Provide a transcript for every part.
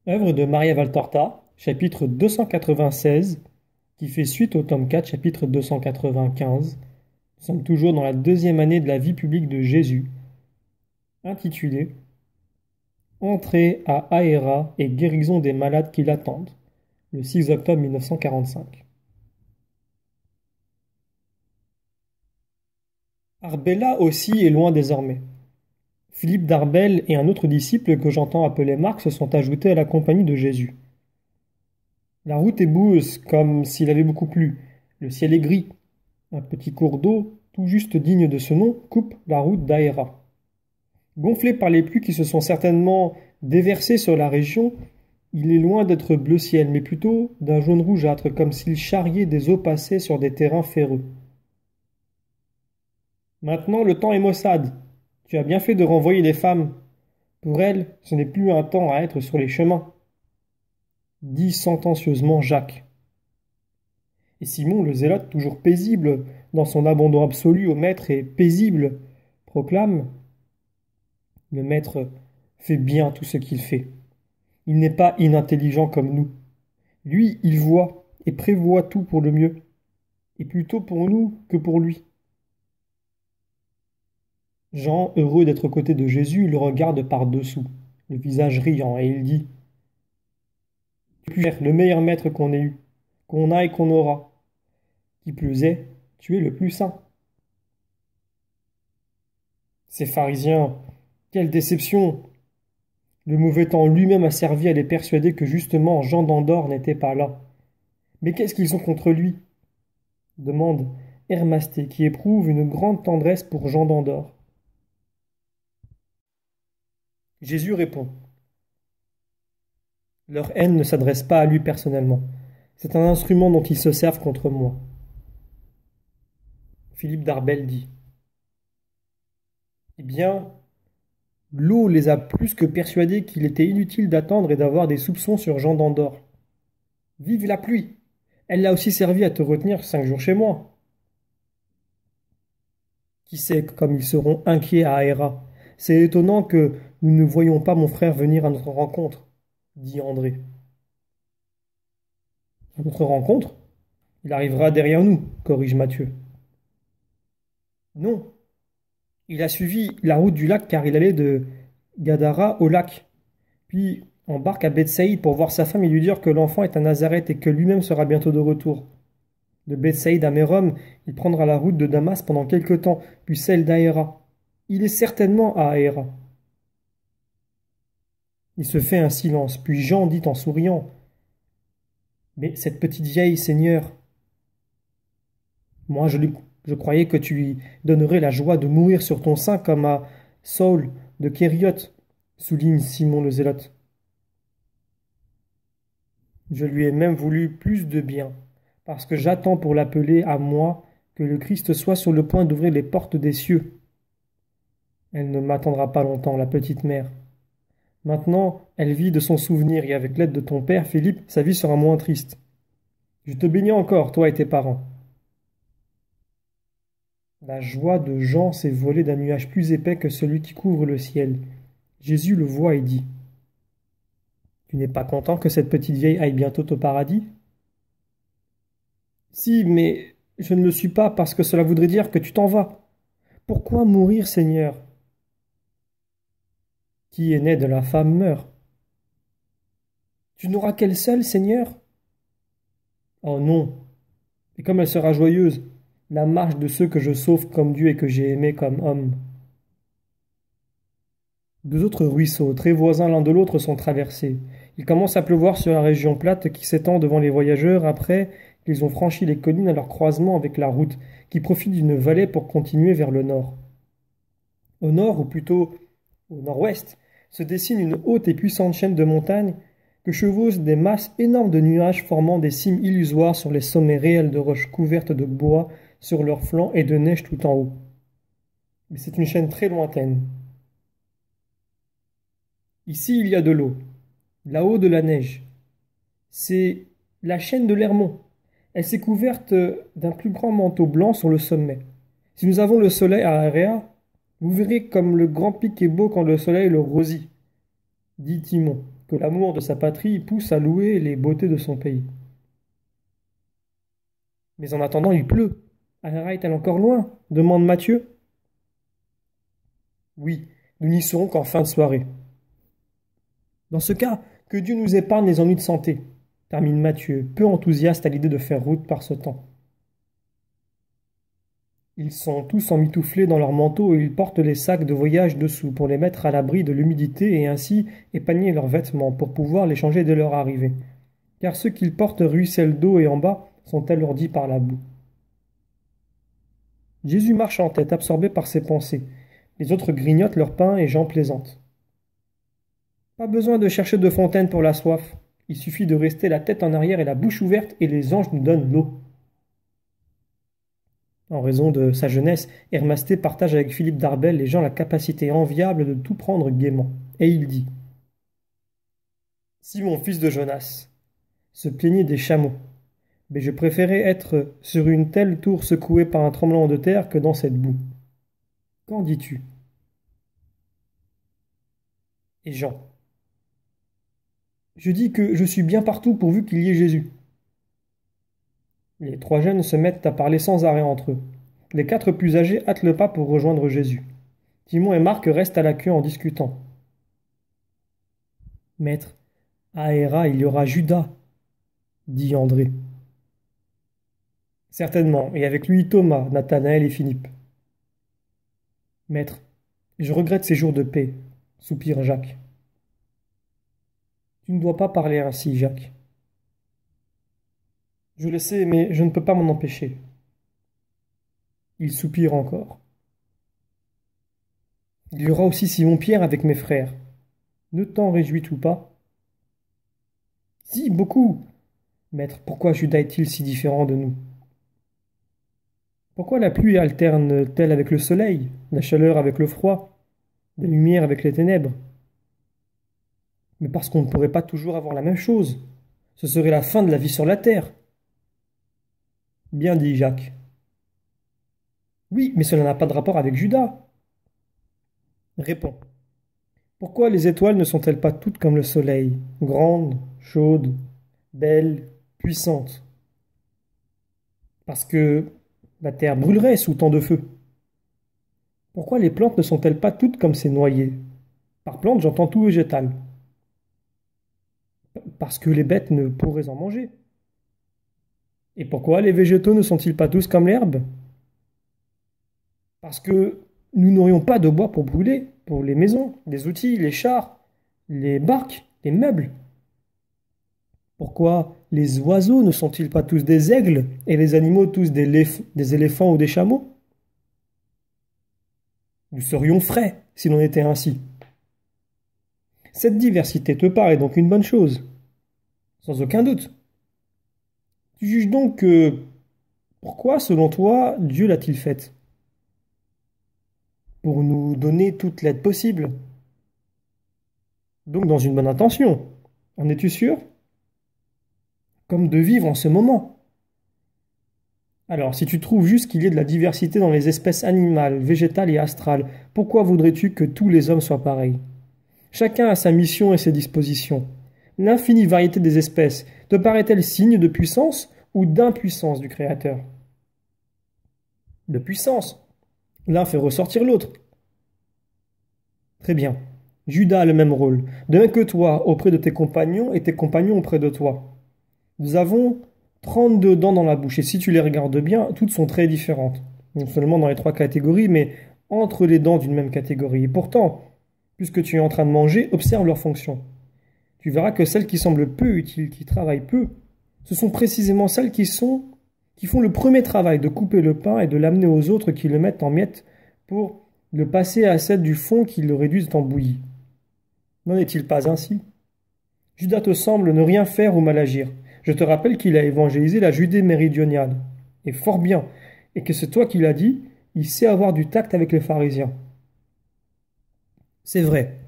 Œuvre de Maria Valtorta, chapitre 296, qui fait suite au tome 4, chapitre 295. Nous sommes toujours dans la deuxième année de la vie publique de Jésus, intitulée Entrée à Aéra et guérison des malades qui l'attendent, le 6 octobre 1945. Arbella aussi est loin désormais. Philippe d'Arbel et un autre disciple que j'entends appeler Marc se sont ajoutés à la compagnie de Jésus. La route est boueuse, comme s'il avait beaucoup plu. Le ciel est gris. Un petit cours d'eau, tout juste digne de ce nom, coupe la route d'Aéra. Gonflé par les pluies qui se sont certainement déversées sur la région, il est loin d'être bleu ciel, mais plutôt d'un jaune rougeâtre, comme s'il charriait des eaux passées sur des terrains ferreux. Maintenant, le temps est maussade. Tu as bien fait de renvoyer les femmes. Pour elles, ce n'est plus un temps à être sur les chemins, dit sentencieusement Jacques. Et Simon le zélote, toujours paisible dans son abandon absolu au maître et paisible, proclame: le maître fait bien tout ce qu'il fait. Il n'est pas inintelligent comme nous. Lui, il voit et prévoit tout pour le mieux, et plutôt pour nous que pour lui. Jean, heureux d'être aux côtés de Jésus, le regarde par-dessous, le visage riant, et il dit: tu es le meilleur maître qu'on ait eu, qu'on a et qu'on aura. Qui plus est, tu es le plus saint. Ces pharisiens, quelle déception! Le mauvais temps lui-même a servi à les persuader que justement Jean d'Andorre n'était pas là. Mais qu'est-ce qu'ils ont contre lui? Demande Hermasté, qui éprouve une grande tendresse pour Jean d'Andorre. Jésus répond: leur haine ne s'adresse pas à lui personnellement. C'est un instrument dont ils se servent contre moi. Philippe d'Arbel dit: eh bien, l'eau les a plus que persuadés qu'il était inutile d'attendre et d'avoir des soupçons sur Jean d'Andorre. Vive la pluie! Elle l'a aussi servi à te retenir 5 jours chez moi. Qui sait comme ils seront inquiets à Aéra. C'est étonnant que nous ne voyions pas mon frère venir à notre rencontre, dit André. À notre rencontre? Il arrivera derrière nous, corrige Mathieu. Non, il a suivi la route du lac car il allait de Gadara au lac. Puis embarque à Bethsaïde pour voir sa femme et lui dire que l'enfant est à Nazareth et que lui-même sera bientôt de retour. De Bethsaïde à Mérom, il prendra la route de Damas pendant quelque temps, puis celle d'Aéra. Il est certainement à Aéra. Il se fait un silence, puis Jean dit en souriant: mais cette petite vieille, Seigneur, moi je croyais que tu lui donnerais la joie de mourir sur ton sein comme à Saul de Kérioth, souligne Simon le Zélote. Je lui ai même voulu plus de bien, parce que j'attends pour l'appeler à moi que le Christ soit sur le point d'ouvrir les portes des cieux. Elle ne m'attendra pas longtemps, la petite mère. Maintenant, elle vit de son souvenir, et avec l'aide de ton père, Philippe, sa vie sera moins triste. Je te bénis encore, toi et tes parents. La joie de Jean s'est volée d'un nuage plus épais que celui qui couvre le ciel. Jésus le voit et dit: tu n'es pas content que cette petite vieille aille bientôt au paradis? Si, mais je ne le suis pas parce que cela voudrait dire que tu t'en vas. Pourquoi mourir, Seigneur? Qui est né de la femme meurt. Tu n'auras qu'elle seule, Seigneur? Oh non! Et comme elle sera joyeuse, la marche de ceux que je sauve comme Dieu et que j'ai aimés comme homme. Deux autres ruisseaux, très voisins l'un de l'autre, sont traversés. Il commence à pleuvoir sur la région plate qui s'étend devant les voyageurs après qu'ils ont franchi les collines à leur croisement avec la route, qui profite d'une vallée pour continuer vers le nord. Au nord, ou plutôt au nord-ouest, se dessine une haute et puissante chaîne de montagnes que chevauchent des masses énormes de nuages formant des cimes illusoires sur les sommets réels de roches couvertes de bois sur leurs flancs et de neige tout en haut. Mais c'est une chaîne très lointaine. Ici, il y a de l'eau, là-haut de la neige. C'est la chaîne de l'Hermont. Elle s'est couverte d'un plus grand manteau blanc sur le sommet. Si nous avons le soleil à Aéra, vous verrez comme le grand pic est beau quand le soleil le rosit, dit Timon. que l'amour de sa patrie pousse à louer les beautés de son pays. Mais en attendant, il pleut. Aéra est-elle encore loin? Demande Mathieu. Oui, nous n'y serons qu'en fin de soirée. Dans ce cas, que Dieu nous épargne les ennuis de santé, termine Mathieu, peu enthousiaste à l'idée de faire route par ce temps. Ils sont tous emmitouflés dans leurs manteaux et ils portent les sacs de voyage dessous pour les mettre à l'abri de l'humidité et ainsi épargner leurs vêtements pour pouvoir les changer dès leur arrivée. Car ceux qu'ils portent ruissellent d'eau et en bas sont alourdis par la boue. Jésus marche en tête, absorbé par ses pensées. Les autres grignotent leur pain et Jean plaisante. Pas besoin de chercher de fontaine pour la soif. Il suffit de rester la tête en arrière et la bouche ouverte et les anges nous donnent l'eau. En raison de sa jeunesse, Hermasté partage avec Philippe d'Arbel les gens la capacité enviable de tout prendre gaiement. Et il dit: Simon, fils de Jonas, se plaignait des chameaux, mais je préférais être sur une telle tour secouée par un tremblement de terre que dans cette boue. Qu'en dis-tu? Et Jean: Je dis que je suis bien partout pourvu qu'il y ait Jésus. Les trois jeunes se mettent à parler sans arrêt entre eux. Les quatre plus âgés hâtent le pas pour rejoindre Jésus. Timon et Marc restent à la queue en discutant. Maître, à Héra, il y aura Judas, dit André. Certainement, et avec lui Thomas, Nathanaël et Philippe. Maître, je regrette ces jours de paix, soupire Jacques. Tu ne dois pas parler ainsi, Jacques. Je le sais, mais je ne peux pas m'en empêcher. Il soupire encore. Il y aura aussi Simon-Pierre avec mes frères. Ne t'en réjouis-tu pas? Si, beaucoup. Maître, pourquoi Judas est-il si différent de nous? Pourquoi la pluie alterne-t-elle avec le soleil, la chaleur avec le froid, la lumière avec les ténèbres? Mais parce qu'on ne pourrait pas toujours avoir la même chose. Ce serait la fin de la vie sur la terre. Bien dit, Jacques. Oui, mais cela n'a pas de rapport avec Judas. Réponds. Pourquoi les étoiles ne sont-elles pas toutes comme le soleil, grandes, chaudes, belles, puissantes? Parce que la terre brûlerait sous tant de feu. Pourquoi les plantes ne sont-elles pas toutes comme ces noyers? Par plante, j'entends tout végétal. Parce que les bêtes ne pourraient en manger. Et pourquoi les végétaux ne sont-ils pas tous comme l'herbe? Parce que nous n'aurions pas de bois pour brûler, pour les maisons, les outils, les chars, les barques, les meubles. Pourquoi les oiseaux ne sont-ils pas tous des aigles et les animaux tous des éléphants ou des chameaux? Nous serions frais si l'on était ainsi. Cette diversité te paraît donc une bonne chose? Sans aucun doute. Tu juges donc que... Pourquoi, selon toi, Dieu l'a-t-il faite? Pour nous donner toute l'aide possible. Donc dans une bonne intention. En es-tu sûr? Comme de vivre en ce moment. Alors, si tu trouves juste qu'il y ait de la diversité dans les espèces animales, végétales et astrales, pourquoi voudrais-tu que tous les hommes soient pareils? Chacun a sa mission et ses dispositions. L'infinie variété des espèces te paraît-elle signe de puissance ou d'impuissance du Créateur? De puissance. L'un fait ressortir l'autre. Très bien. Judas a le même rôle, de même que toi auprès de tes compagnons et tes compagnons auprès de toi. Nous avons 32 dents dans la bouche, et si tu les regardes bien, toutes sont très différentes. Non seulement dans les trois catégories, mais entre les dents d'une même catégorie. Et pourtant, puisque tu es en train de manger, observe leurs fonctions. Tu verras que celles qui semblent peu utiles, qui travaillent peu, ce sont précisément celles qui font le premier travail de couper le pain et de l'amener aux autres qui le mettent en miettes pour le passer à celle du fond qui le réduisent en bouillie. N'en est-il pas ainsi? Judas te semble ne rien faire ou mal agir. Je te rappelle qu'il a évangélisé la Judée méridionale. Et fort bien. Et que c'est toi qui l'as dit, il sait avoir du tact avec les pharisiens. C'est vrai.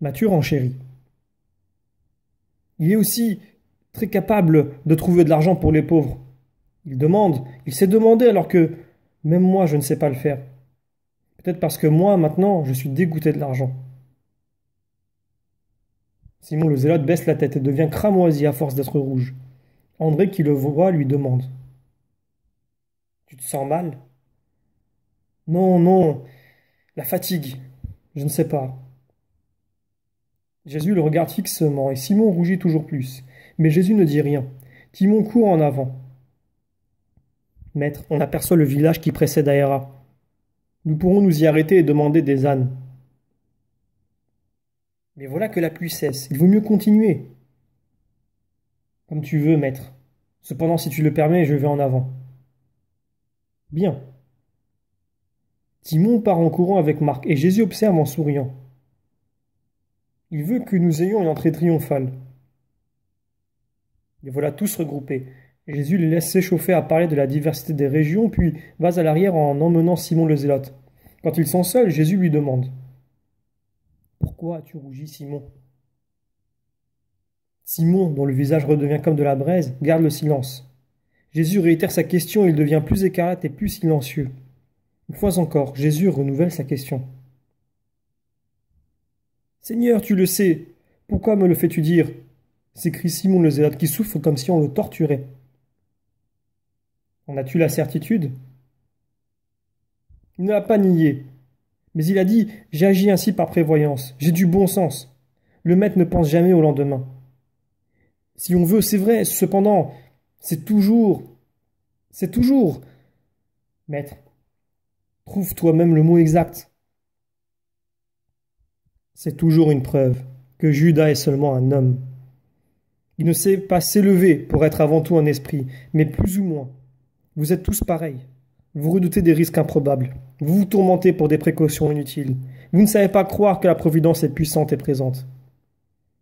Matthieu renchérit. Il est aussi très capable de trouver de l'argent pour les pauvres. Il sait demander alors que même moi je ne sais pas le faire. Peut-être parce que moi maintenant je suis dégoûté de l'argent. Simon le Zélote baisse la tête et devient cramoisi à force d'être rouge. André, qui le voit, lui demande: Tu te sens mal? Non, non, la fatigue. Je ne sais pas. Jésus le regarde fixement et Simon rougit toujours plus. Mais Jésus ne dit rien. Timon court en avant. Maître, on aperçoit le village qui précède Aéra. Nous pourrons nous y arrêter et demander des ânes. Mais voilà que la pluie cesse. Il vaut mieux continuer. Comme tu veux, maître. Cependant, si tu le permets, je vais en avant. Bien. Timon part en courant avec Marc et Jésus observe en souriant. Il veut que nous ayons une entrée triomphale. Les voilà tous regroupés. Jésus les laisse s'échauffer à parler de la diversité des régions, puis va à l'arrière en emmenant Simon le Zélote. Quand ils sont seuls, Jésus lui demande: Pourquoi as-tu rougi, Simon? Simon, dont le visage redevient comme de la braise, garde le silence. Jésus réitère sa question et il devient plus écarlate et plus silencieux. Une fois encore, Jésus renouvelle sa question. Seigneur, tu le sais, pourquoi me le fais-tu dire? S'écrie Simon le Zélote qui souffre comme si on le torturait. En as-tu la certitude? Il ne l'a pas nié, mais il a dit: J'ai agi ainsi par prévoyance, j'ai du bon sens. Le maître ne pense jamais au lendemain. Si on veut, c'est vrai, cependant, c'est toujours. Maître, trouve toi-même le mot exact. C'est toujours une preuve que Judas est seulement un homme. Il ne sait pas s'élever pour être avant tout un esprit, mais plus ou moins. Vous êtes tous pareils. Vous redoutez des risques improbables. Vous vous tourmentez pour des précautions inutiles. Vous ne savez pas croire que la Providence est puissante et présente.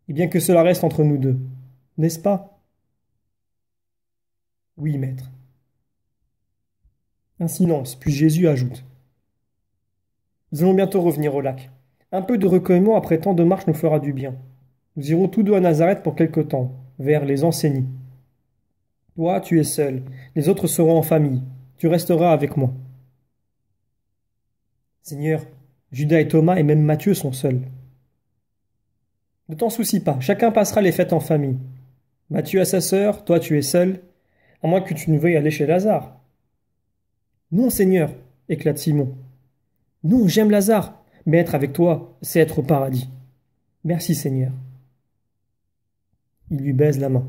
Et bien que cela reste entre nous deux, n'est-ce pas? Oui, maître. Un silence, puis Jésus ajoute: Nous allons bientôt revenir au lac. Un peu de recueillement après tant de marches nous fera du bien. Nous irons tous deux à Nazareth pour quelque temps, vers les Ensénies. Toi, tu es seul, les autres seront en famille. Tu resteras avec moi. Seigneur, Judas et Thomas et même Matthieu sont seuls. Ne t'en soucie pas, chacun passera les fêtes en famille. Matthieu a sa sœur, toi tu es seul, à moins que tu ne veuilles aller chez Lazare. Non, Seigneur, éclate Simon. Non, j'aime Lazare, mais être avec toi, c'est être au paradis. Merci, Seigneur. Il lui baise la main.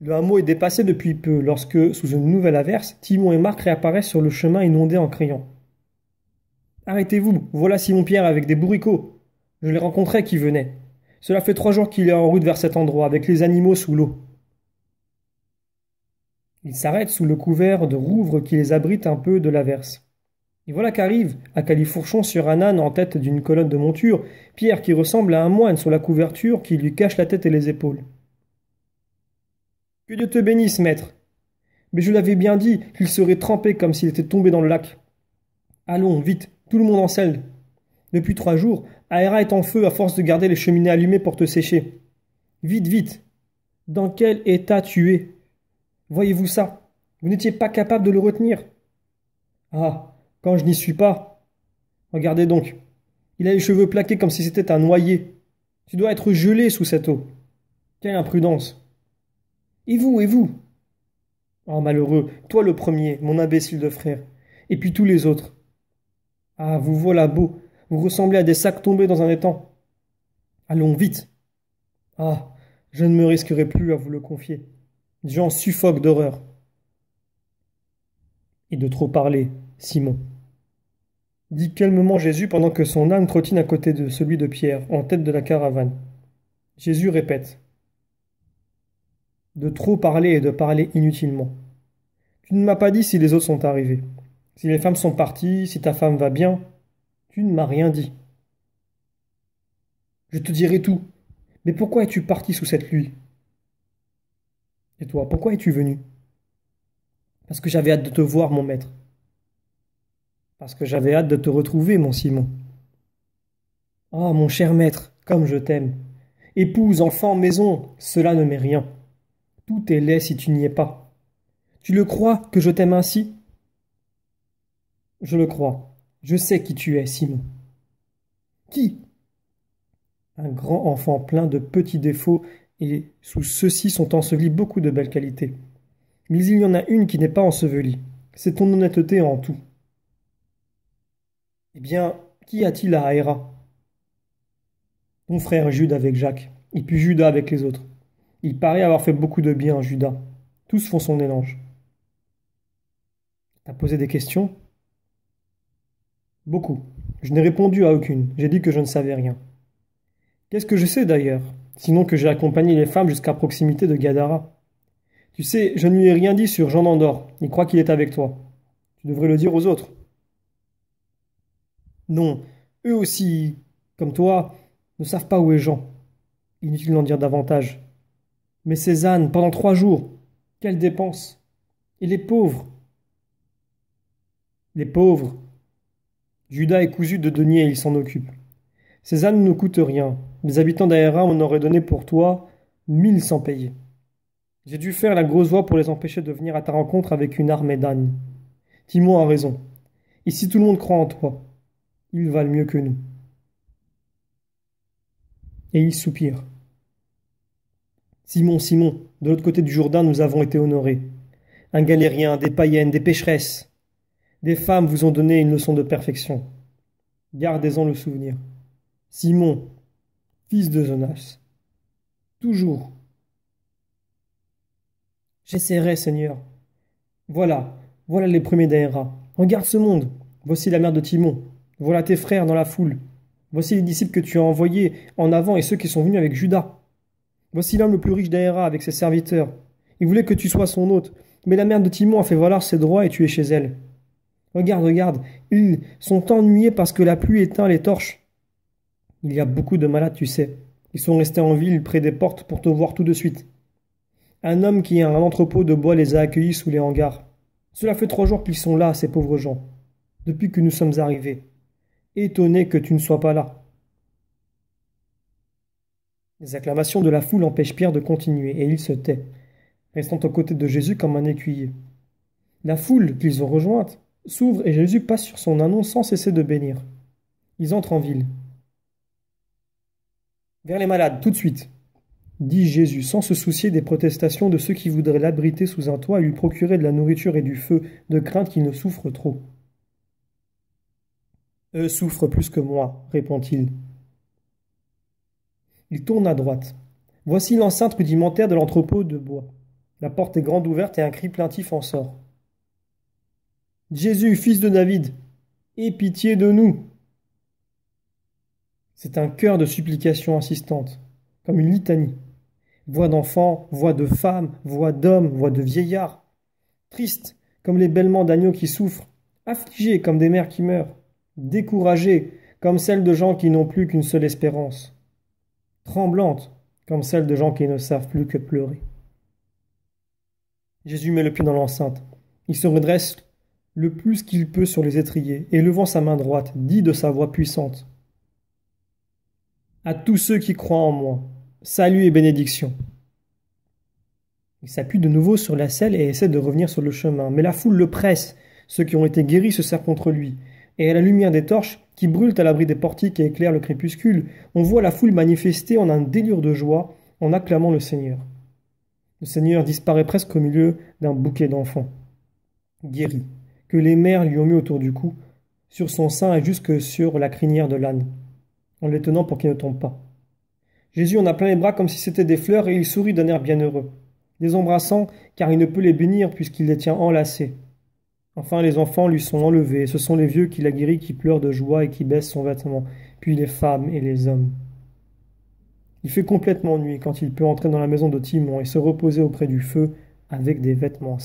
Le hameau est dépassé depuis peu lorsque, sous une nouvelle averse, Timon et Marc réapparaissent sur le chemin inondé en criant: Arrêtez-vous, voilà Simon-Pierre avec des bourricots. Je les rencontrais qui venaient. Cela fait 3 jours qu'il est en route vers cet endroit, avec les animaux sous l'eau. Ils s'arrêtent sous le couvert de rouvre qui les abrite un peu de l'averse. Et voilà qu'arrive, à califourchon sur un âne en tête d'une colonne de monture, Pierre qui ressemble à un moine sur la couverture qui lui cache la tête et les épaules. Que Dieu te bénisse, maître. Mais je l'avais bien dit qu'il serait trempé comme s'il était tombé dans le lac. Allons, vite, tout le monde en selle. Depuis 3 jours, Aéra est en feu à force de garder les cheminées allumées pour te sécher. Vite, vite. Dans quel état tu es? Voyez-vous ça? Vous n'étiez pas capable de le retenir. Ah, quand je n'y suis pas. Regardez donc. Il a les cheveux plaqués comme si c'était un noyer. Tu dois être gelé sous cette eau. Quelle imprudence. Et vous, et vous? Oh, malheureux, toi le premier, mon imbécile de frère. Et puis tous les autres. Ah, vous voilà beau. Vous ressemblez à des sacs tombés dans un étang. Allons, vite. Ah, je ne me risquerai plus à vous le confier. J'en suffoque d'horreur. Et de trop parler, Simon. Dit calmement Jésus pendant que son âne trottine à côté de celui de Pierre, en tête de la caravane. Jésus répète: De trop parler et de parler inutilement. Tu ne m'as pas dit si les autres sont arrivés. Si les femmes sont parties, si ta femme va bien. Tu ne m'as rien dit. Je te dirai tout. Mais pourquoi es-tu parti sous cette pluie? Et toi, pourquoi es-tu venu? Parce que j'avais hâte de te voir, mon maître. Parce que j'avais hâte de te retrouver, mon Simon. Ah, mon cher maître, comme je t'aime. Épouse, enfant, maison, cela ne m'est rien. Tout est laid si tu n'y es pas. Tu le crois que je t'aime ainsi? Je le crois. Je sais qui tu es, Simon. Qui? Un grand enfant plein de petits défauts, et sous ceux-ci sont ensevelies beaucoup de belles qualités. Mais il y en a une qui n'est pas ensevelie. C'est ton honnêteté en tout. Eh bien, qui a-t-il à Héra? Ton frère Jude avec Jacques, et puis Judas avec les autres. Il paraît avoir fait beaucoup de bien, Judas. Tous font son élange. T'as posé des questions? Beaucoup. Je n'ai répondu à aucune. J'ai dit que je ne savais rien. Qu'est-ce que je sais d'ailleurs? Sinon que j'ai accompagné les femmes jusqu'à proximité de Gadara. Tu sais, je ne lui ai rien dit sur Jean d'Andorre. Il croit qu'il est avec toi. Tu devrais le dire aux autres. Non, eux aussi, comme toi, ne savent pas où est Jean. Inutile d'en dire davantage. Mais Cézanne, pendant 3 jours, quelle dépense! Et les pauvres! Les pauvres! Judas est cousu de deniers et il s'en occupe. Cézanne ne coûte rien. Les habitants d'Aéra en auraient donné pour toi 1000 sans payer. J'ai dû faire la grosse voix pour les empêcher de venir à ta rencontre avec une armée d'ânes. Timon a raison. Ici tout le monde croit en toi. Ils valent mieux que nous. Et il soupire. Simon, Simon, de l'autre côté du Jourdain, nous avons été honorés. Un galérien, des païennes, des pécheresses. Des femmes vous ont donné une leçon de perfection. Gardez-en le souvenir. Simon, fils de Jonas. Toujours. J'essaierai, Seigneur. Voilà, voilà les premiers d'Aéra. Regarde ce monde. Voici la mère de Timon. Voilà tes frères dans la foule. Voici les disciples que tu as envoyés en avant et ceux qui sont venus avec Judas. Voici l'homme le plus riche d'Aéra avec ses serviteurs. Il voulait que tu sois son hôte, mais la mère de Timon a fait valoir ses droits et tu es chez elle. Regarde, regarde, ils sont ennuyés parce que la pluie éteint les torches. Il y a beaucoup de malades, tu sais. Ils sont restés en ville près des portes pour te voir tout de suite. Un homme qui a un entrepôt de bois les a accueillis sous les hangars. Cela fait 3 jours qu'ils sont là, ces pauvres gens, depuis que nous sommes arrivés. Étonné que tu ne sois pas là. Les acclamations de la foule empêchent Pierre de continuer, et il se tait, restant aux côtés de Jésus comme un écuyer. La foule qu'ils ont rejointe s'ouvre et Jésus passe sur son annonce sans cesser de bénir. Ils entrent en ville. Vers les malades, tout de suite, dit Jésus, sans se soucier des protestations de ceux qui voudraient l'abriter sous un toit et lui procurer de la nourriture et du feu, de crainte qu'il ne souffre trop. Eux souffrent plus que moi, répond-il. Il tourne à droite. Voici l'enceinte rudimentaire de l'entrepôt de bois. La porte est grande ouverte et un cri plaintif en sort. Jésus, fils de David, aie pitié de nous. C'est un chœur de supplication insistante, comme une litanie. Voix d'enfant, voix de femme, voix d'homme, voix de vieillard. Triste, comme les bêlements d'agneaux qui souffrent. Affligés, comme des mères qui meurent. Découragés, comme celles de gens qui n'ont plus qu'une seule espérance. Tremblantes, comme celles de gens qui ne savent plus que pleurer. Jésus met le pied dans l'enceinte. Il se redresse le plus qu'il peut sur les étriers, et levant sa main droite, dit de sa voix puissante. À tous ceux qui croient en moi, salut et bénédiction. Il s'appuie de nouveau sur la selle et essaie de revenir sur le chemin, mais la foule le presse. Ceux qui ont été guéris se serrent contre lui. Et à la lumière des torches, qui brûlent à l'abri des portiques et éclairent le crépuscule, on voit la foule manifester en un délire de joie en acclamant le Seigneur. Le Seigneur disparaît presque au milieu d'un bouquet d'enfants. Guéri, que les mères lui ont mis autour du cou, sur son sein et jusque sur la crinière de l'âne, en les tenant pour qu'il ne tombe pas. Jésus en a plein les bras comme si c'était des fleurs et il sourit d'un air bienheureux, les embrassant car il ne peut les bénir puisqu'il les tient enlacés. Enfin les enfants lui sont enlevés, ce sont les vieux qu'il a guéris qui pleurent de joie et qui baissent son vêtement, puis les femmes et les hommes. Il fait complètement nuit quand il peut entrer dans la maison de Timon et se reposer auprès du feu avec des vêtements